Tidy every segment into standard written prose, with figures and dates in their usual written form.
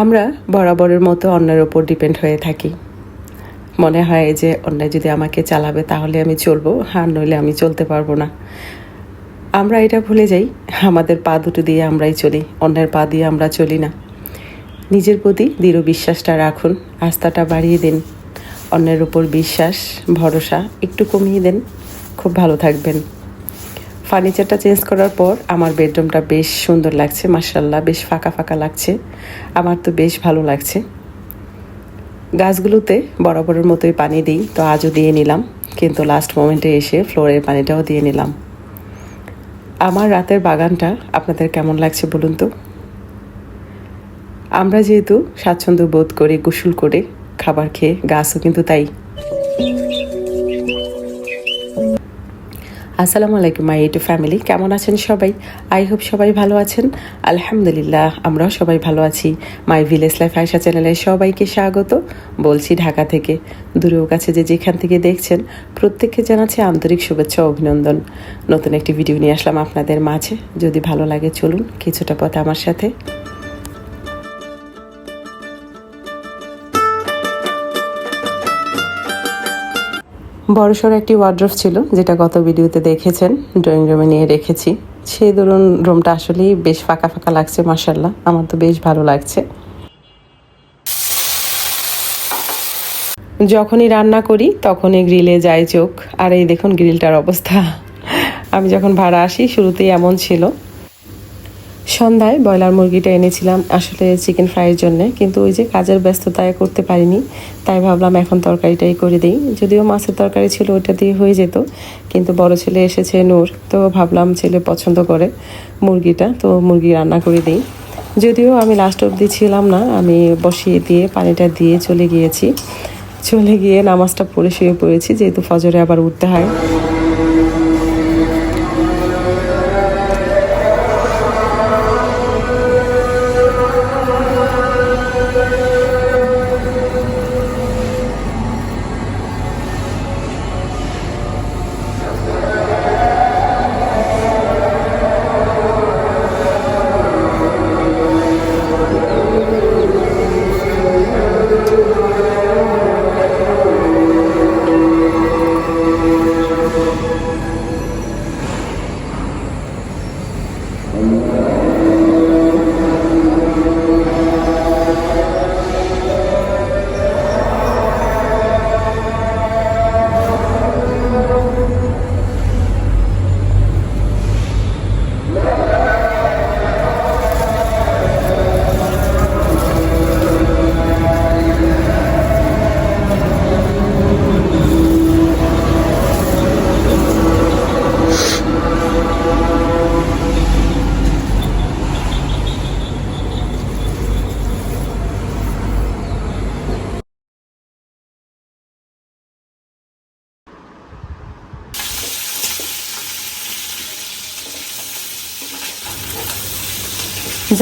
আমরা বরাবরের মতো অন্যের ওপর ডিপেন্ড হয়ে থাকি। মনে হয় যে অন্যায় যদি আমাকে চালাবে তাহলে আমি চলবো, আর নইলে আমি চলতে পারবো না। আমরা এটা ভুলে যাই, আমাদের পা দুটো দিয়ে আমরাই চলি, অন্যের পা দিয়ে আমরা চলি না। নিজের প্রতি দৃঢ় বিশ্বাসটা রাখুন, আস্থাটা বাড়িয়ে দিন, অন্যের উপর বিশ্বাস ভরসা একটু কমিয়ে দেন, খুব ভালো থাকবেন। ফার্নিচারটা চেঞ্জ করার পর আমার বেডরুমটা বেশ সুন্দর লাগছে, মাশাআল্লাহ, বেশ ফাঁকা ফাঁকা লাগছে। আমার তো বেশ ভালো লাগছে। গাছগুলোতে বরাবরের মতোই পানি দিই, তো আজও দিয়ে নিলাম, কিন্তু লাস্ট মোমেন্টে এসে ফ্লোরের পানিটাও দিয়ে নিলাম। আমার রাতের বাগানটা আপনাদের কেমন লাগছে বলুন তো। আমরা যেহেতু স্বাচ্ছন্দ্য বোধ করি গোসল করে, খাবার খেয়ে, গাছও কিন্তু তাই। আসসালামু আলাইকুম মাই ইউটিউব ফ্যামিলি, কেমন আছেন সবাই? আই হোপ সবাই ভালো আছেন। আলহামদুলিল্লাহ, আমরাও সবাই ভালো আছি। মাই ভিলেজ লাইফ আয়শা চ্যানেলে সবাইকে স্বাগত বলছি ঢাকা থেকে। দূরেও কাছে যে যেখান থেকে দেখছেন প্রত্যেককে জানাচ্ছি আন্তরিক শুভেচ্ছা ও অভিনন্দন। নতুন একটি ভিডিও নিয়ে আসলাম আপনাদের মাঝে। যদি ভালো লাগে চলুন কিছুটা পথ আমার সাথে। বড়সড় একটি ওয়ার্ড্রোব ছিল, যেটা গত ভিডিওতে দেখেছেন, ড্রয়িং রুমে নিয়ে রেখেছি। সেই ধরুন রুমটা আসলেই বেশ ফাঁকা ফাঁকা লাগছে, মাশাআল্লাহ, আমার তো বেশ ভালো লাগছে। যখনই রান্না করি তখনই গ্রিলে যায় চোখ, আর এই দেখুন গ্রিলটার অবস্থা। আমি যখন ভাড়া আসি শুরুতেই এমন ছিল। সন্ধ্যায় ব্রয়লার মুরগিটা এনেছিলাম আসলে চিকেন ফ্রাইয়ের জন্য, কিন্তু ওই যে কাজের ব্যস্ততায় করতে পারিনি, তাই ভাবলাম এখন তরকারিটাই করে দিই। যদিও মাছের তরকারি ছিল, ওটা দিয়ে হয়ে যেত, কিন্তু বড় ছেলে এসেছে নূর, তো ভাবলাম ছেলে পছন্দ করে মুরগিটা, তো মুরগি রান্না করে দিই। যদিও আমি লাস্ট অবধি ছিলাম না, আমি বসিয়ে দিয়ে পানিটা দিয়ে চলে গিয়ে নামাজটা পড়ে শুয়ে পড়েছি, যেহেতু ফজরে আবার উঠতে হয়।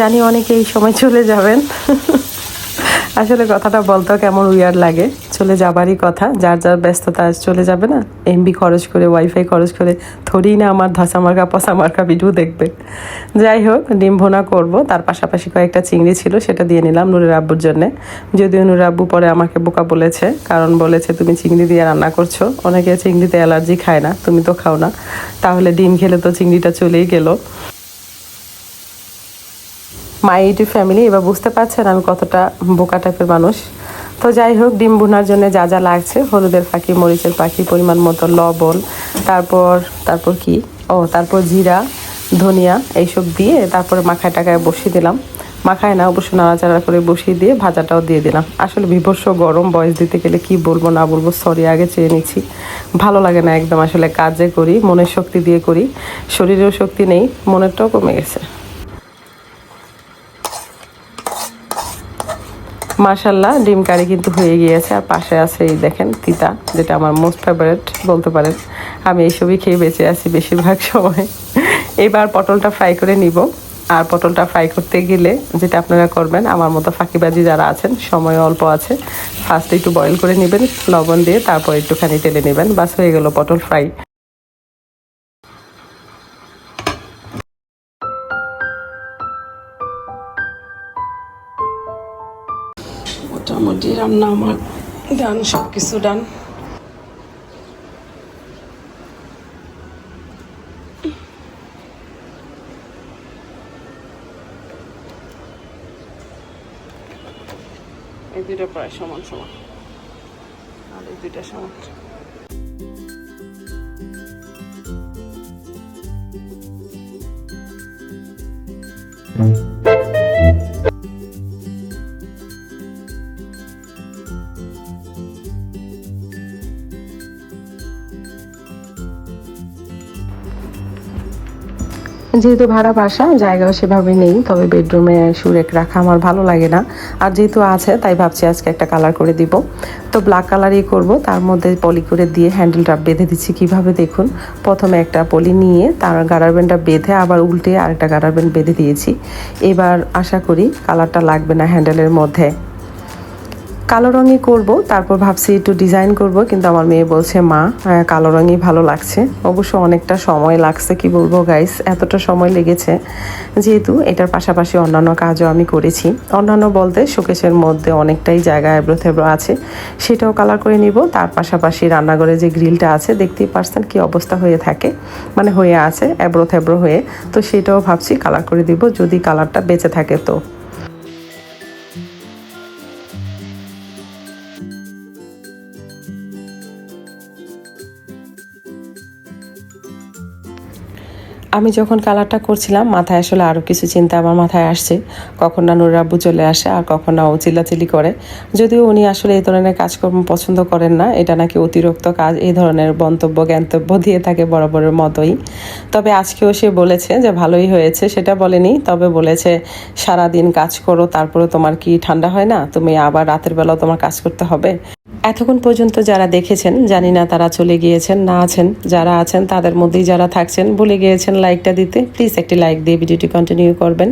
জানি অনেকে এই সময় চলে যাবেন। আসলে কথাটা বলতেও কেমন উইয়ার্ড লাগে, চলে যাবারই কথা, যার যার ব্যস্ততা চলে যাবে না। এমবি খরচ করে, ওয়াইফাই খরচ করে থোড়ি না আমার ধাসা মার্কা পসা মার্কা ভিডিও দেখবে। যাই হোক, ডিম ভুনা করবো, তার পাশাপাশি কয়েকটা চিংড়ি ছিল, সেটা দিয়ে নিলাম নুরের আব্বুর জন্যে। যদিও নুরের আব্বু পরে আমাকে বোকা বলেছে, কারণ বলেছে তুমি চিংড়ি দিয়ে রান্না করছো, অনেকে চিংড়িতে অ্যালার্জি খায় না, তুমি তো খাও না, তাহলে ডিম খেলে তো চিংড়িটা চলেই গেল। মাই ইউটিউব ফ্যামিলি, এবার বুঝতে পারছেন আমি কতটা বোকা টাইপের মানুষ। তো যাই হোক, ডিম ভুনার জন্য যা যা লাগছে, হলুদের ফাঁকি, মরিচের ফাঁকি, পরিমাণ মতো লবণ, তারপর কি তারপর জিরা, ধনিয়া এইসব দিয়ে তারপরে মাখায় টাকায় বসিয়ে দিলাম। মাখায় না, অবশ্য নাড়াচাড়া করে বসিয়ে দিয়ে ভাজাটাও দিয়ে দিলাম। আসলে বিভৎস গরম, বয়স দিতে গেলে কি বলবো না বলবো, সরি, আগে চেয়ে নিচ্ছি। ভালো লাগে না একদম, আসলে কাজে করি মনের শক্তি দিয়ে করি, শরীরেও শক্তি নেই, মনেরটাও কমে গেছে। মাশাল্লাহ, ডিম কারি কিন্তু হয়ে গিয়েছে, আর পাশে আছে এই দেখেন তিতা, যেটা আমার মোস্ট ফেভারিট বলতে পারেন। আমি এইসবই খেয়ে বেঁচে আছি বেশিরভাগ সময়। এবার পটলটা ফ্রাই করে নিব। আর পটলটা ফ্রাই করতে গেলে যেটা আপনারা করবেন, আমার মতো ফাঁকিবাজি যারা আছেন, সময় অল্প আছে, ফার্স্ট একটু বয়েল করে নেবেন লবণ দিয়ে, তারপর একটুখানি তেলে নেবেন, বাস হয়ে গেল পটল ফ্রাই। মোটামুটি রান্না আমার ডান, সব কিছু ডান। এই দুইটা প্রায় সমান সমান, আর এই দুইটা সমান। যেহেতু ভাড়া বাসা, জায়গাও সেভাবে নেই, তবে বেডরুমে সুরেখ রাখা আমার ভালো লাগে না। আর যেহেতু আছে তাই ভাবছি আজকে একটা কালার করে দিব। তো ব্ল্যাক কালারই করব, তার মধ্যে পলি করে দিয়ে হ্যান্ডেলটা বেঁধে দিচ্ছি। কিভাবে দেখুন, প্রথমে একটা পলি নিয়ে তার গারার ব্যান্ডটা বেঁধে আবার উল্টে আরেকটা গারার ব্যান্ড বেঁধে দিয়েছি। এবার আশা করি কালারটা লাগবে না হ্যান্ডেলের মধ্যে। কালো রঙই করব, তারপর ভাবছি একটু ডিজাইন করব, কিন্তু আমার মেয়ে বলছে মা কালো রঙই ভালো লাগছে। অবশ্য অনেকটা সময় লাগছে, কি বলবো গাইস, এতটা সময় লেগেছে যেহেতু এটার পাশাপাশি অন্যান্য কাজও আমি করেছি। অন্যান্য বলতে শোকেসের মধ্যে অনেকটাই জায়গা এবড়ো থেবড়ো আছে, সেটাও কালার করে নিব। তার পাশাপাশি রান্নাঘরে যে গ্রিলটা আছে দেখতেই পারছেন কি অবস্থা হয়ে থাকে, মানে হয়ে আছে এবড়ো থেবড়ো হয়ে, তো সেটাও ভাবছি কালার করে দিব যদি কালারটা বেঁচে থাকে। তো আমি যখন কালারটা করছিলাম মাথায় আসলে আরও কিছু চিন্তা আমার মাথায় আসছে। কখন না নুর আব্বু চলে আসে, আর কখন না ও চিল্লাচিল্লি করে। যদিও উনি আসলে এই ধরনের কাজকর্ম পছন্দ করেন না, এটা নাকি অতিরিক্ত কাজ, এই ধরনের মন্তব্য জ্ঞান্তব্য দিয়ে থাকে বরাবরের মতোই। তবে আজকেও সে বলেছে যে ভালোই হয়েছে, সেটা বলেনি, তবে বলেছে সারাদিন কাজ করো তারপরে তোমার কি ঠান্ডা হয় না, তুমি আবার রাতের বেলাও তোমার কাজ করতে হবে। এতক্ষণ পর্যন্ত যারা দেখেছেন জানি না তারা চলে গিয়েছেন না আছেন, যারা আছেন তাদের মধ্যেই যারা থাকছেন ভুলে গিয়েছেন লাইকটা দিতে, প্লিজ একটি লাইক দিয়ে ভিডিওটি কন্টিনিউ করবেন।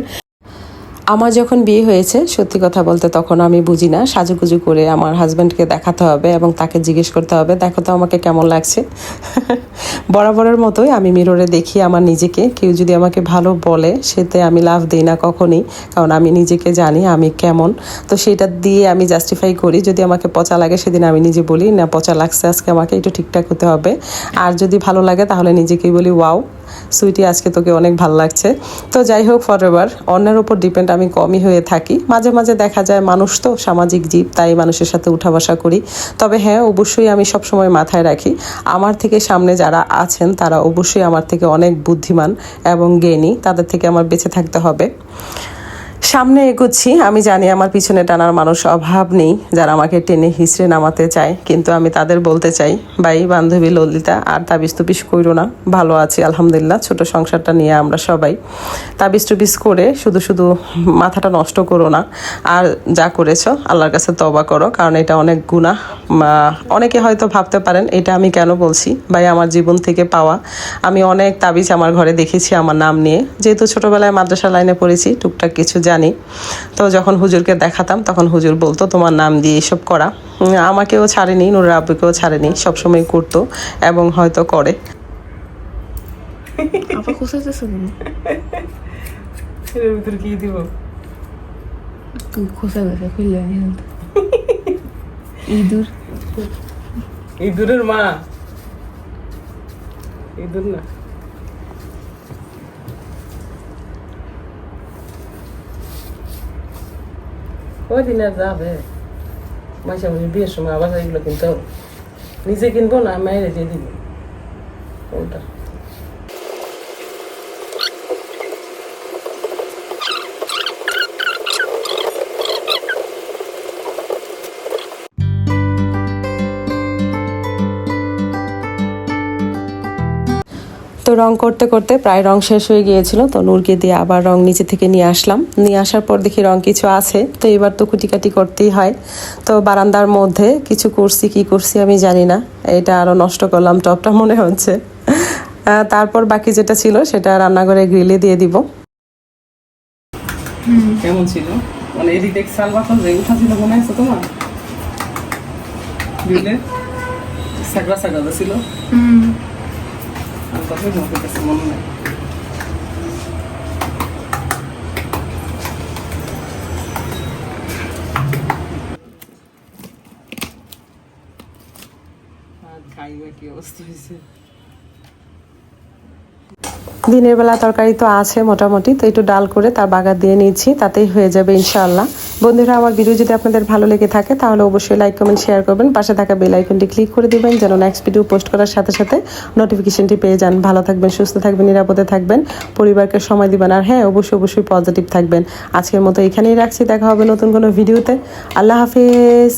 আমার যখন বিয়ে হয়েছে সত্যি কথা বলতে তখন আমি বুঝি না, সাজুগুজু করে আমার হাজব্যান্ডকে দেখাতে হবে এবং তাকে জিজ্ঞেস করতে হবে দেখো তো আমাকে কেমন লাগছে। বরাবরের মতোই আমি মিররে দেখি আমার নিজেকে, কেউ যদি আমাকে ভালো বলে সেতে আমি লাভ দিই না কখনই, কারণ আমি নিজেকে জানি আমি কেমন। তো সেটা দিয়ে আমি জাস্টিফাই করি, যদি আমাকে পচা লাগে সেদিন আমি নিজে বলি না পচা লাগছে আজকে, আমাকে একটু ঠিকঠাক হতে হবে। আর যদি ভালো লাগে তাহলে নিজেকেই বলি ওয়াও সুইটি আজকে তোকে অনেক ভালো লাগছে। তো যাই হোক, ফরএভার অন্যের উপর ডিপেন্ড আমি কমই হয়ে থাকি। মাঝে মাঝে দেখা যায় মানুষ তো সামাজিক জীব, তাই মানুষের সাথে উঠা বসা করি। তবে হ্যাঁ, অবশ্যই আমি সবসময় মাথায় রাখি আমার থেকে সামনে যারা আছেন তারা অবশ্যই আমার থেকে অনেক বুদ্ধিমান এবং জ্ঞানী, তাদের থেকে আমার বেঁচে থাকতে হবে। সামনে এগোচ্ছি, আমি জানি আমার পিছনে টানার মানুষ অভাব নেই যারা আমাকে টেনে হিসড়ে নামাতে চায়, কিন্তু আমি তাদের বলতে চাই ভাই বান্ধবী ললিতা আর তাবিজ তুবিজ কইরো না, ভালো আছি আলহামদুলিল্লাহ, ছোট সংসারটা নিয়ে আমরা সবাই। তাবিজ টুবিজ করে শুধু শুধু মাথাটা নষ্ট করো না, আর যা করেছো আল্লাহর কাছে তওবা করো, কারণ এটা অনেক গুনাহ। অনেকে হয়তো ভাবতে পারেন এটা আমি কেন বলছি, ভাই আমার জীবন থেকে পাওয়া। আমি অনেক তাবিজ আমার ঘরে দেখেছি আমার নাম নিয়ে, যেহেতু ছোটোবেলায় মাদ্রাসা লাইনে পড়েছি টুকটাক কিছু জানি। তো যখন হুজুরকে দেখাতাম তখন হুজুর বলতো তোমার নাম দিয়ে এসব করা। আমাকেও ছাড়েনি, নুরের আব্বুকেও ছাড়েনি, সবসময় করতো এবং হয়তো করে। কি দিব ইঁদুর, ইঁদুরের মা, ইঁদুর না ওই দিন আর যাবে মাসে মাসে বিয়ের সময় আবার এগুলো কিনতে হবে, নিজে কিনবো না মায়ের দিয়ে দিব কোনটা। তো রং করতে করতে প্রায় রং শেষ হয়ে গিয়েছিল, তো নূরকে দিয়ে আবার রং নিচে থেকে নিয়ে আসলাম। নিয়ে আসার পর দেখি রং কিছু আছে, তো এবার তো কুটিকাটি করতেই হয়। তো বারান্দার মধ্যে কিছু করছি, কি করছি আমি জানি না, এটা আরও নষ্ট করলাম টপটা মনে হচ্ছে। তারপর বাকি যেটা ছিল সেটা রান্নাঘরে গ্রিলে দিয়ে দিব। কেমন ছিল মানে এদিক দেখ সালবাত যে উঠা ছিল মনে আছে তোমার গ্রিলে, সাগরা সাগরা ছিল। মনে নাই একই অবস্থা হয়েছে। দিনের বেলা তরকারি তো আছে মোটামুটি, তো একটু ডাল করে তার বাগার দিয়ে নিয়েছি, তাতেই হয়ে যাবে ইনশাআল্লাহ। বন্ধুরা, আমার ভিডিও যদি আপনাদের ভালো লেগে থাকে তাহলে অবশ্যই লাইক কমেন্ট শেয়ার করবেন, পাশে থাকা বেল আইকনটি ক্লিক করে দিবেন যেন নেক্সট ভিডিও পোস্ট করার সাথে সাথে নোটিফিকেশনটি পেয়ে যান। ভালো থাকবেন, সুস্থ থাকবেন, নিরাপদে থাকবেন, পরিবারকে সময় দিবেন, আর হ্যাঁ অবশ্যই পজিটিভ থাকবেন। আজকের মতো এখানেই রাখছি, দেখা হবে নতুন কোনো ভিডিওতে। আল্লাহ হাফিজ।